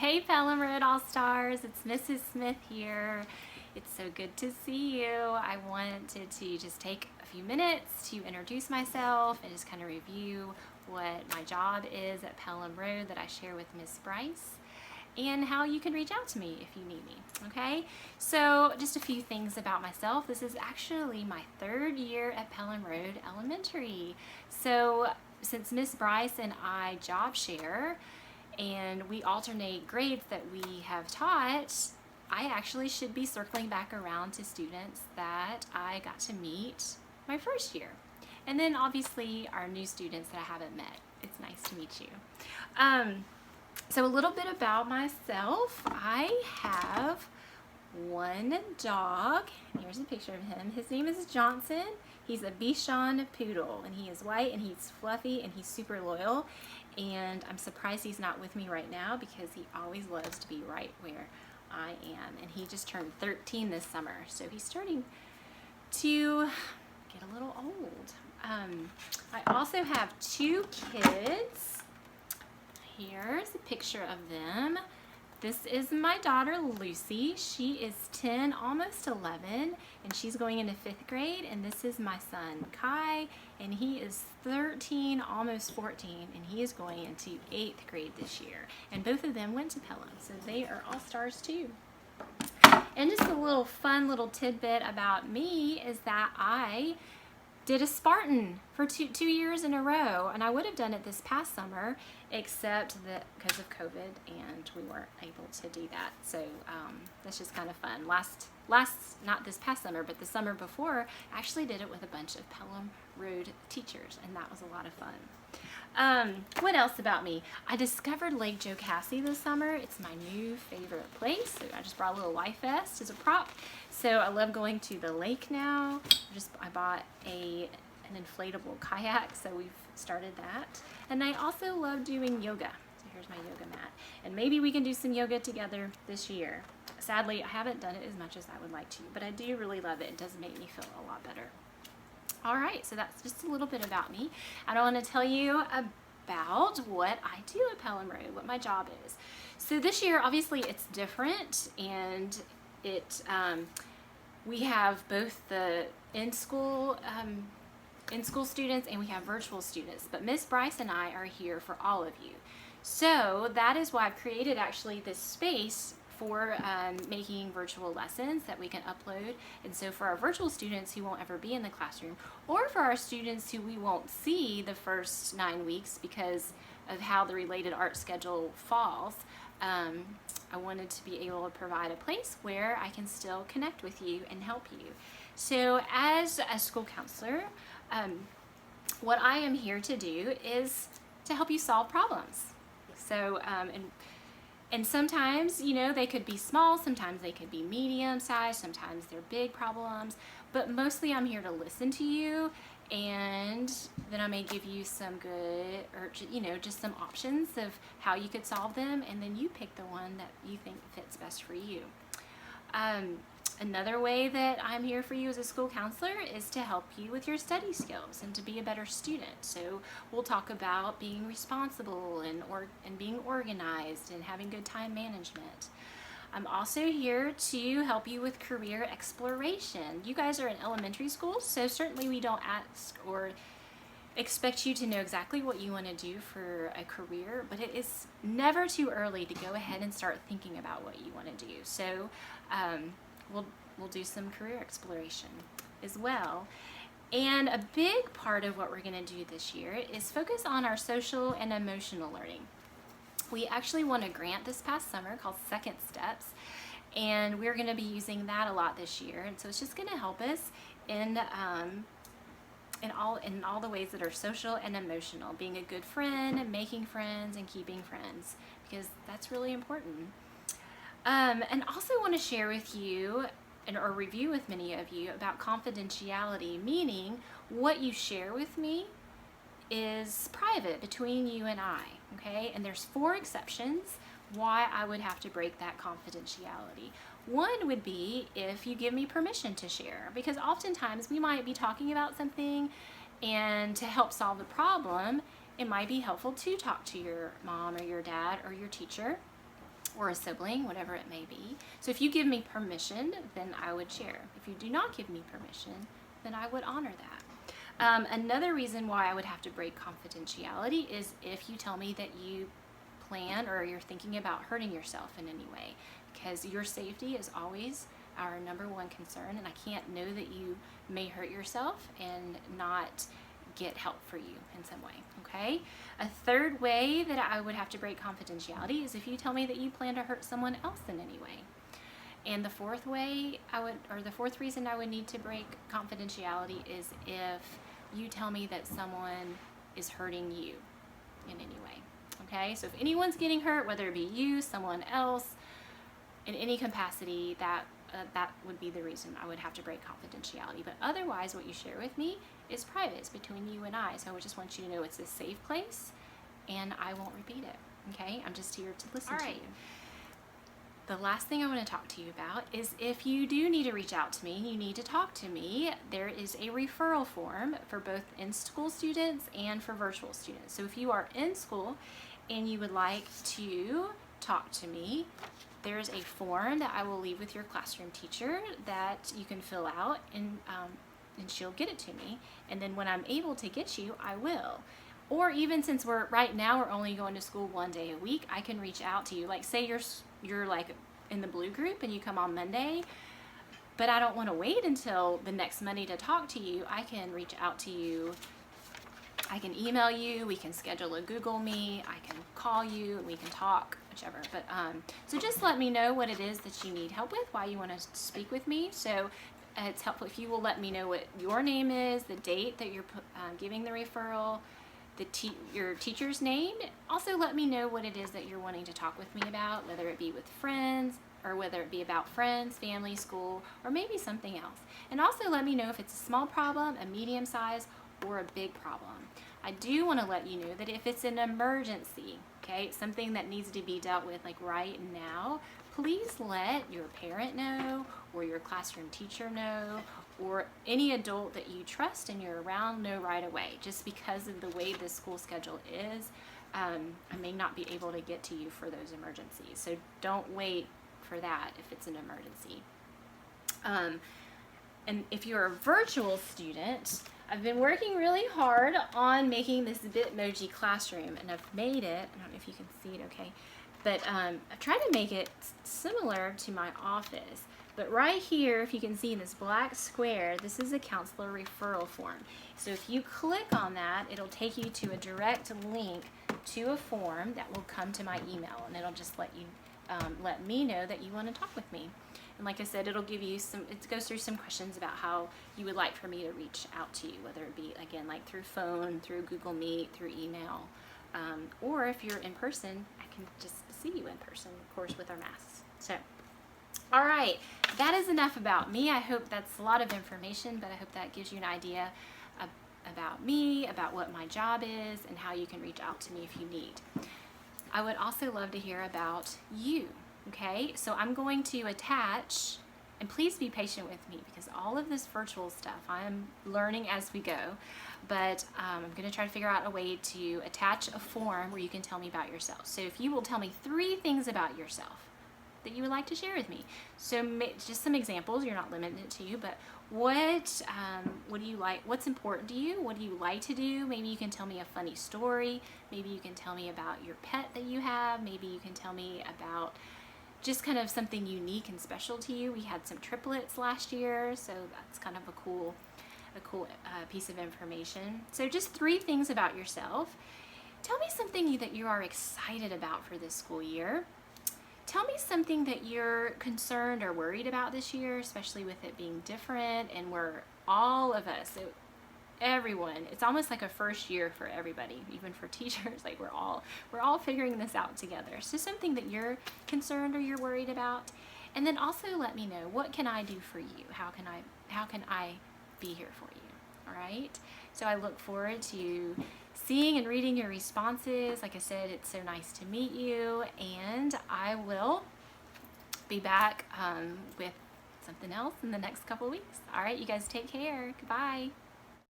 Hey Pelham Road All-Stars, it's Mrs. Smith here. It's so good to see you. I wanted to just take a few minutes to introduce myself and just kind of review what my job is at Pelham Road that I share with Miss Bryce, and how you can reach out to me if you need me, okay? So just a few things about myself. This is actually my third year at Pelham Road Elementary. So since Miss Bryce and I job share, and we alternate grades that we have taught, I actually should be circling back around to students that I got to meet my first year. And then obviously our new students that I haven't met. It's nice to meet you. So a little bit about myself. I have one dog. Here's a picture of him. His name is Johnson. He's a Bichon Poodle, and he is white, and he's fluffy, and he's super loyal. And I'm surprised he's not with me right now because he always loves to be right where I am. And he just turned 13 this summer, so he's starting to get a little old. I also have two kids. Here's a picture of them. This is my daughter, Lucy. She is 10, almost 11, and she's going into 5th grade. And this is my son, Kai, and he is 13, almost 14, and he is going into 8th grade this year. And both of them went to Pelham, so they are all stars too. And just a little fun little tidbit about me is that I did a Spartan for two years in a row, and I would have done it this past summer, except that because of COVID and we weren't able to do that. So that's just kind of fun. Not this past summer, but the summer before, I actually did it with a bunch of Pelham Road teachers, and that was a lot of fun. What else about me? I discovered Lake Jocassee this summer. It's my new favorite place. So I just brought a little life vest as a prop. So I love going to the lake now. I bought an inflatable kayak, so we've started that. And I also love doing yoga. So here's my yoga mat. And maybe we can do some yoga together this year. Sadly, I haven't done it as much as I would like to, but I do really love it. It does make me feel a lot better. All right, so that's just a little bit about me. I want to tell you about what I do at Pelham Road, what my job is. So this year, obviously, it's different, and we have both the in-school students and we have virtual students, but Miss Bryce and I are here for all of you. So that is why I've created actually this space for making virtual lessons that we can upload. And so for our virtual students who won't ever be in the classroom, or for our students who we won't see the first 9 weeks because of how the related art schedule falls, I wanted to be able to provide a place where I can still connect with you and help you. So as a school counselor, what I am here to do is to help you solve problems. So, and sometimes, you know, they could be small, sometimes they could be medium sized, sometimes they're big problems, but mostly I'm here to listen to you, and then I may give you some good, or, you know, just some options of how you could solve them, and then you pick the one that you think fits best for you. Another way that I'm here for you as a school counselor is to help you with your study skills and to be a better student. So we'll talk about being responsible and being organized and having good time management. I'm also here to help you with career exploration. You guys are in elementary school, so certainly we don't ask or expect you to know exactly what you want to do for a career, but it is never too early to go ahead and start thinking about what you want to do. So we'll do some career exploration as well. And a big part of what we're going to do this year is focus on our social and emotional learning. We actually won a grant this past summer called Second Steps, and we're going to be using that a lot this year. And so it's just going to help us in all the ways that are social and emotional, being a good friend, making friends, and keeping friends, because that's really important. And also want to share with you or review with many of you about confidentiality, meaning what you share with me is private between you and I, okay? And there's 4 exceptions why I would have to break that confidentiality. One would be if you give me permission to share, because oftentimes we might be talking about something, and to help solve the problem, it might be helpful to talk to your mom or your dad or your teacher or a sibling, whatever it may be. So if you give me permission, then I would share. If you do not give me permission, then I would honor that. Another reason why I would have to break confidentiality is if you tell me that you plan or you're thinking about hurting yourself in any way, because your safety is always our number one concern, and I can't know that you may hurt yourself and not get help for you in some way, okay? A third way that I would have to break confidentiality is if you tell me that you plan to hurt someone else in any way. And the fourth way the fourth reason I would need to break confidentiality is if you tell me that someone is hurting you in any way, okay? So if anyone's getting hurt, whether it be you, someone else, in any capacity, that would be the reason I would have to break confidentiality. But otherwise, what you share with me is private. It's between you and I. So I just want you to know it's a safe place, and I won't repeat it, okay? I'm just here to listen to you. The last thing I want to talk to you about is if you do need to reach out to me, you need to talk to me, there is a referral form for both in-school students and for virtual students. So if you are in school and you would like to talk to me, there's a form that I will leave with your classroom teacher that you can fill out, and she'll get it to me. And then when I'm able to get you, I will. Or even since right now we're only going to school 1 day a week, I can reach out to you. Like say you're like in the blue group and you come on Monday, but I don't want to wait until the next Monday to talk to you. I can reach out to you. I can email you, we can schedule a Google Meet, I can call you, and we can talk, whichever. But so just let me know what it is that you need help with, why you want to speak with me. So it's helpful if you will let me know what your name is, the date that you're giving the referral, your teacher's name. Also let me know what it is that you're wanting to talk with me about, whether it be with friends, or whether it be about friends, family, school, or maybe something else. And also let me know if it's a small problem, a medium size, or a big problem. I do want to let you know that if it's an emergency, okay, something that needs to be dealt with like right now, please let your parent know or your classroom teacher know or any adult that you trust and you're around know right away. Just because of the way the school schedule is, I may not be able to get to you for those emergencies. So don't wait for that if it's an emergency. And if you're a virtual student, I've been working really hard on making this Bitmoji classroom, and I've made it. I don't know if you can see it okay, but I've tried to make it similar to my office. But right here, if you can see in this black square, this is a counselor referral form. So if you click on that, it'll take you to a direct link to a form that will come to my email, and it'll just let me know that you want to talk with me. And like I said, it'll give you it goes through some questions about how you would like for me to reach out to you, whether it be, again, like through phone, through Google Meet, through email, or if you're in person, I can just see you in person, of course, with our masks. So, all right, that is enough about me. I hope that's a lot of information, but I hope that gives you an idea about me, about what my job is, and how you can reach out to me if you need. I would also love to hear about you. Okay, so I'm going to attach, and please be patient with me because all of this virtual stuff I am learning as we go, but I'm going to try to figure out a way to attach a form where you can tell me about yourself. So if you will tell me 3 things about yourself that you would like to share with me. So just some examples, you're not limited to you, but what do you like, what's important to you, what do you like to do? Maybe you can tell me a funny story, maybe you can tell me about your pet that you have, maybe you can tell me about just kind of something unique and special to you. We had some triplets last year, so that's kind of a cool piece of information. So just 3 things about yourself. Tell me something that you are excited about for this school year. Tell me something that you're concerned or worried about this year, especially with it being different, and we're all of us, so everyone, it's almost like a first year for everybody, even for teachers. Like we're all figuring this out together. So something that you're concerned or you're worried about, and then also let me know, what can I do for you? How can I be here for you? All right. So I look forward to seeing and reading your responses. Like I said, it's so nice to meet you, and I will be back with something else in the next couple of weeks. All right, you guys take care. Goodbye.